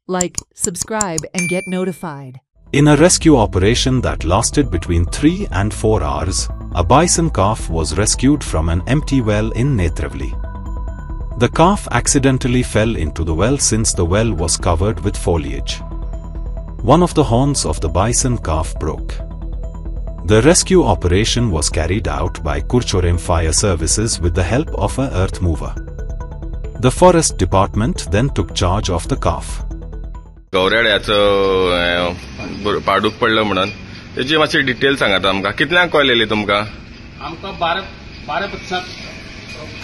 like, subscribe and get notified. In a rescue operation that lasted between 3 and 4 hours, a bison calf was rescued from an empty well in Netravali. The calf accidentally fell into the well since the well was covered with foliage. One of the horns of the bison calf broke. The rescue operation was carried out by Kurchorem Fire Services with the help of an earth mover. The forest department then took charge of the calf. गवरेड्याचं पाडूक पडलं म्हणून त्याची मातशी detail सांगात आमकां. कितल्यांक call येयली तुमकां? आमकां 12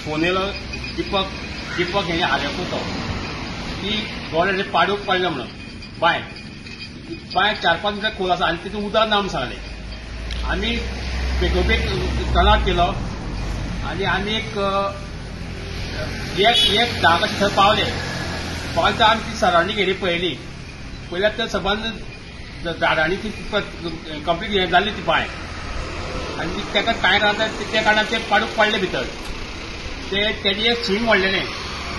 फोन येयलो दीपक हेणे हाल्याकूच तो की गवरेड्याचें पाडूक पडलें म्हणून बांय 4-5 मिटर खोल आसा आनी तितून उदक ना म्हूण सांगलें. आमी बेगोबेग टर्न केलो आनी आमी एक 10 कशें थंय पावले तर आमी ती सरावंडींग एरिया पळयल्यार तर सबंद झाडांनी ती कंप्लीट हें जाल्ली ती बांय आनी ताका कांय रावता त्या कारणान ते पाडूक पडले भितर. तेजें एक सींग व्हडलेलें.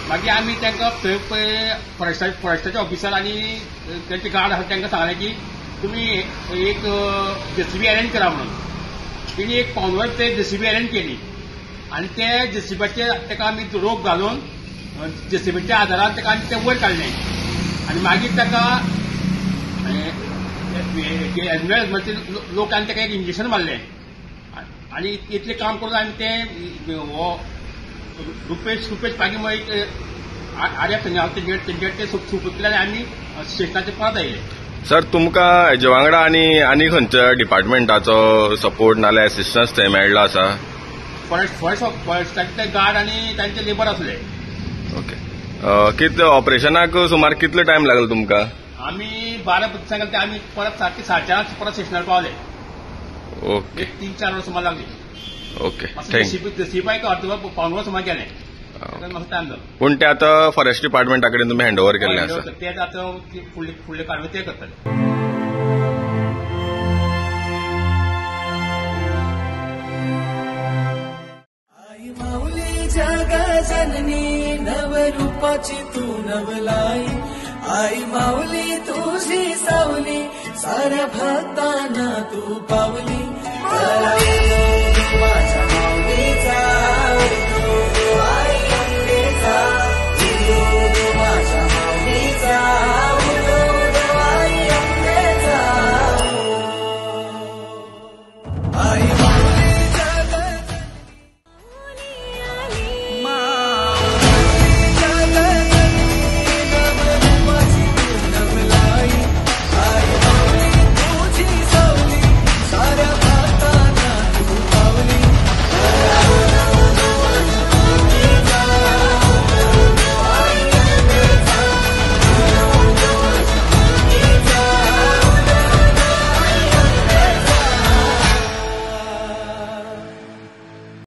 मागीर आमी तांकां थंय फॉरेस्टाचे ऑफिसर आनी तेंचे गार्ड आसा तांकां सांगलें की तुमी एक जेसीबी अरेंज करा म्हणून. तेणी एक पावनवर ते जेसीबी अरेंज केली आनी ते जेसीबीचे ताका आमी रोप घालून जेसीबीच्या आदारान ताका आमी ते वयर काडलें आनी मागीर ताका एनिमल्स लोकांनी ताका एक इंजेक्शन मारलें आनी इतलें काम करून आमी ते रुपेश मागीर एक आर्या तेंचेर ते सुपतले आनी आमी स्टेशनाचेर परत आयले. सर तुमकां हेजे वांगडा आनी खंयच्या डिपार्टमेंटाचो सपोर्ट नाल्यार असिस्टन्स थंय मेळ्ळो आसा? फॉरेस्टाचे गार्ड आनी तांचे लेबर आसले. ओके. कितले ऑपरेशनाक सुमार कितलो टायम लागलो तुमकां? आमी 12 सांगले ते आमी परत सारके 4:30 परत स्टेशनार पावले. ओके. 3-4 वर सुमार लागली. Okay thank you. जेसीबी अर्दवर पावनवर सुमार गेलें टायम जालो. पूण ते आतां फॉरेस्ट डिपार्टमेंटा कडेन तुमी हँडओव्हर केल्लें आसा? ते आतां फुडले कारवाय ते करतले. जगा जननी नवरूपाची तू नवलाई आई माऊली तुझी सावली साऱ्या भक्तांना तू पावली.